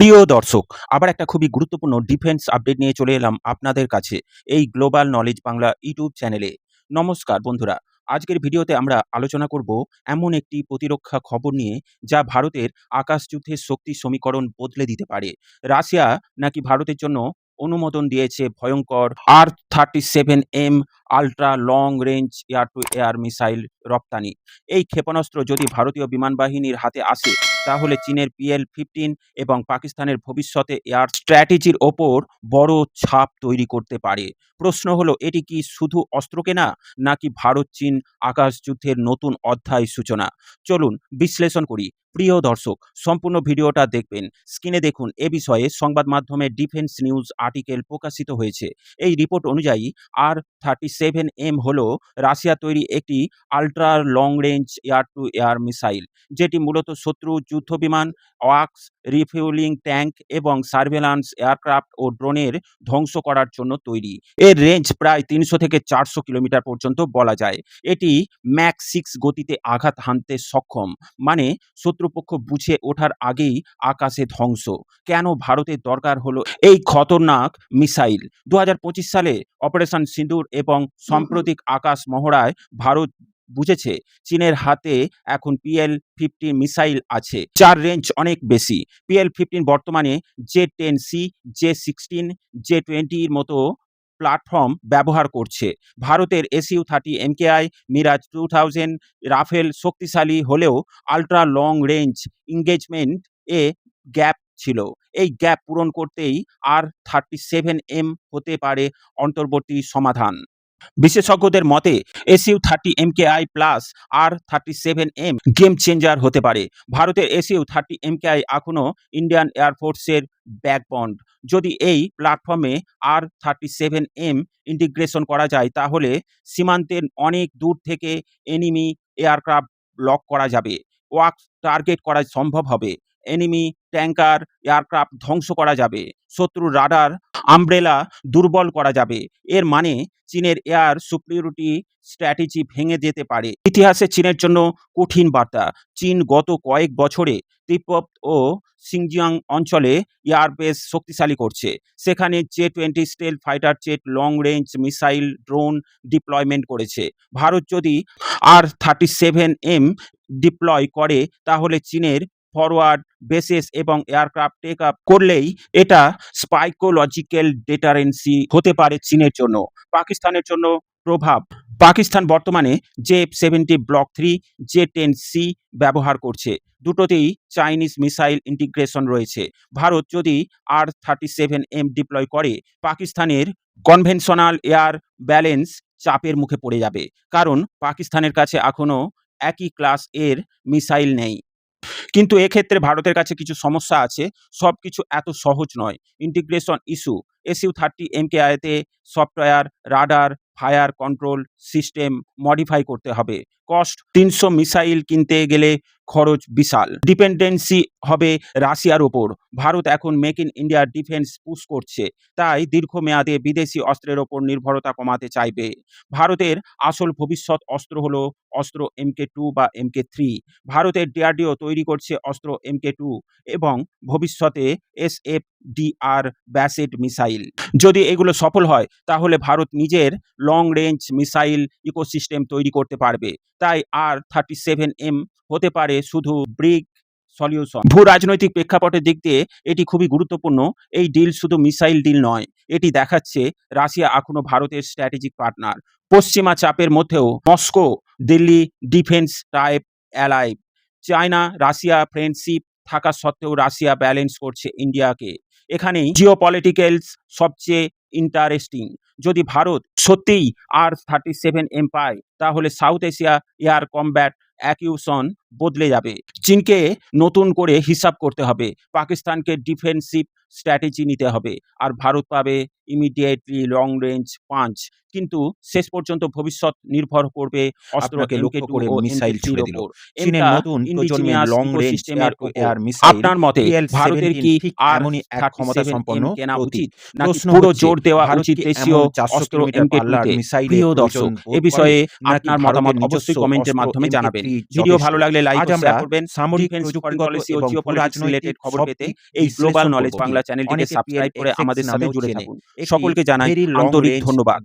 প্রিয় দর্শক, আবার একটা খুবই গুরুত্বপূর্ণ ডিফেন্স আপডেট নিয়ে চলে এলাম আপনাদের কাছে এই গ্লোবাল নলেজ বাংলা ইউটিউব চ্যানেলে। নমস্কার বন্ধুরা, আজকের ভিডিওতে আমরা আলোচনা করব এমন একটি প্রতিরক্ষা খবর নিয়ে যা ভারতের আকাশযুদ্ধের শক্তি সমীকরণ বদলে দিতে পারে। রাশিয়া নাকি ভারতের জন্য অনুমোদন দিয়েছে ভয়ঙ্কর R-37M ultra long range air two air missile রপ্তানি। এই ক্ষেপণাস্ত্র যদি ভারতীয় বিমান বাহিনীর হাতে আসে তাহলে চীনের PL-15 এবং পাকিস্তানের ভবিষ্যতে এয়ার স্ট্র্যাটেজির ওপর বড় ছাপ তৈরি করতে পারে। প্রশ্ন হলো, এটি কি শুধু অস্ত্র কেনা নাকি ভারত চীন আকাশযুদ্ধের নতুন অধ্যায় সূচনা? চলুন বিশ্লেষণ করি। প্রিয় দর্শক, সম্পূর্ণ ভিডিওটা দেখবেন। স্ক্রিনে দেখুন, এ বিষয়ে সংবাদ মাধ্যমে ডিফেন্স নিউজ আর্টিকেল প্রকাশিত হয়েছে। এই রিপোর্ট অনুযায়ী R-37M হল রাশিয়া তৈরি একটি ultra long range air two air missile, যেটি মূলত শত্রু যুদ্ধবিমান, ওয়ার্কস, রিফুয়েলিং ট্যাঙ্ক এবং সার্ভেলান্স এয়ারক্রাফট ও ড্রোনের ধ্বংস করার জন্য তৈরি। এর রেঞ্জ প্রায় ৩০০ থেকে ৪০০ কিলোমিটার পর্যন্ত বলা যায়। এটি ম্যাক ৬ গতিতে আঘাত হানতে সক্ষম, মানে শত্রুপক্ষ বুঝে ওঠার আগেই আকাশে ধ্বংস। কেন ভারতের দরকার হলো এই খতরনাক মিসাইল? ২০২৫ সালে অপারেশন সিঁদুর এবং সাম্প্রতিক আকাশ মহড়ায় ভারত বুঝেছে চীনের হাতে এখন PL-15 মিসাইল আছে, যার রেঞ্জ অনেক বেশি। PL-15 বর্তমানে J-10C, J-16, J-20 এর মতো প্ল্যাটফর্ম ব্যবহার করছে। ভারতের Su-30 MKI, মিরাজ 2000, রাফেল শক্তিশালী হলেও আল্ট্রা লং রেঞ্জ এনগেজমেন্ট এ গ্যাপ ছিল। এই গ্যাপ পূরণ করতেই R-37M হতে পারে অন্তর্বর্তী সমাধান। বিশেষজ্ঞদের মতে Su-30 MKI plus R-37M game changer হতে পারে। ভারতের Su-30 MKI এখনও ইন্ডিয়ান এয়ারফোর্সের ব্যাকবোন। যদি এই প্ল্যাটফর্মে R-37M ইন্টিগ্রেশন করা যায় তাহলে সীমান্তের অনেক দূর থেকে এনিমি এয়ারক্রাফট লক করা যাবে, ওয়ার্ক টার্গেট করা সম্ভব হবে, এনিমি ট্যাঙ্কার এয়ারক্রাফট ধ্বংস করা যাবে, শত্রুর রাডার আমব্রেলা দুর্বল করা যাবে। এর মানে চীনের এয়ার সুপিরিয়রিটি স্ট্র্যাটেজি ভেঙে যেতে পারে। ইতিহাসে চীনের জন্য কঠিন বার্তা। চীন গত কয়েক বছরে তিব্বত ও সিনজিয়াং অঞ্চলে এয়ারবেস শক্তিশালী করছে। সেখানে J-20 stealth fighter jet, long range missile, drone deployment করেছে। ভারত যদি R-37M ডিপ্লয় করে তাহলে চীনের ফরওয়ার্ড বেসেস এবং এয়ারক্রাফট টেক আপ করলেই এটা সাইকোলজিক্যাল ডেটারেন্সি হতে পারে চীনের জন্য। পাকিস্তানের জন্য প্রভাব। পাকিস্তান বর্তমানে J-70 ব্লক 3, J-10C ব্যবহার করছে। দুটোতেই চাইনিজ মিসাইল ইন্টিগ্রেশন রয়েছে। ভারত যদি R-37M ডিপ্লয় করে পাকিস্তানের কনভেনশনাল এয়ার ব্যালেন্স চাপের মুখে পড়ে যাবে, কারণ পাকিস্তানের কাছে এখনও একই ক্লাস এর মিসাইল নেই। কিন্তু এক্ষেত্রে ভারতের কাছে কিছু সমস্যা আছে, সবকিছু এত সহজ নয়। Integration issue. Su-30 MKI তে software, radar, fire control system modify করতে হবে। কস্ট ৩০০ মিসাইল কিনতে গেলে খরচ বিশাল। ডিপেন্ডেন্সি হবে রাশিয়ার ওপর। ভারত এখন make in India defence push করছে, তাই দীর্ঘমেয়াদে বিদেশি অস্ত্রের ওপর নির্ভরতা কমাতে চাইবে। ভারতের আসল ভবিষ্যৎ অস্ত্র হলো অস্ত্র MK2 বা MK3। ভারতের DRDO তৈরি করছে অস্ত্র MK2 এবং ভবিষ্যতে SFDR ব্যাসেড মিসাইল। যদি এগুলো সফল হয় তাহলে ভারত নিজের লং রেঞ্জ মিসাইল ইকোসিস্টেম তৈরি করতে পারবে। তাই R-37M হতে পারে শুধু ব্রিক সলিউশন। ভূ রাজনৈতিক প্রেক্ষাপটের দিক দিয়ে এটি খুবই গুরুত্বপূর্ণ। এই ডিল শুধু মিসাইল ডিল নয়, এটি দেখাচ্ছে রাশিয়া এখনো ভারতের স্ট্র্যাটেজিক পার্টনার। পশ্চিমা চাপের মধ্যেও Moscow Delhi defence type alive. China Russia friendship থাকা সত্ত্বেও রাশিয়া ব্যালেন্স করছে ইন্ডিয়াকে। এখানেই জিওপলিটিক্যালস সবচেয়ে ইন্টারেস্টিং। যদি ভারত সত্যিই R-37M পায় তাহলে সাউথ এশিয়া এয়ার কমব্যাট অ্যাকিউশন বদলে যাবে। চীনকে নতুন করে হিসাব করতে হবে, পাকিস্তানকে ডিফেন্সিভ স্ট্র্যাটেজি নিতে হবে, আর ভারত পাবে ইমিডিয়েটলি লং রেঞ্জ পাঞ্চ। কিন্তু শেষ পর্যন্ত ভবিষ্যৎ নির্ভর করবে অস্ত্রকে লক্ষ্য করে মিসাইল ছুড়ে দিল। চীনের নতুন প্রজন্মের long range air two air missile. আপনার মতে ভারতের কি এমনই এক ক্ষমতা সম্পন্ন কেনা উচিত, নাকি পুরো জোর দেওয়া উচিত দেশীয় অস্ত্র MK2 তে? প্রিয় দর্শক, এ বিষয়ে আপনার মতামত অবশ্যই কমেন্টের মাধ্যমে জানাবেন। ভিডিও ভালো লাগলে পারলে লাইক আজ ও আমরা শেয়ার করবেন। সামরিক, ডিফেন্স, ফরেন প্রযুক্তিগত পলিসি ও এবং জিওপলিটিক্স ভূরাজনৈতিক রিলেটেড খবর সব পেতে দিক এই গ্লোবাল বিশ্লেষণ নলেজ করব। বাংলা চ্যানেলটিকে অনেকে সাবস্ক্রাইব করে PLFX আমাদের সাথে নামেও জুড়ে চেনে। থাকুন। এটি সকলকে জানাই ভেরি লং আন্তরিক রেঞ্জ ধন্যবাদ।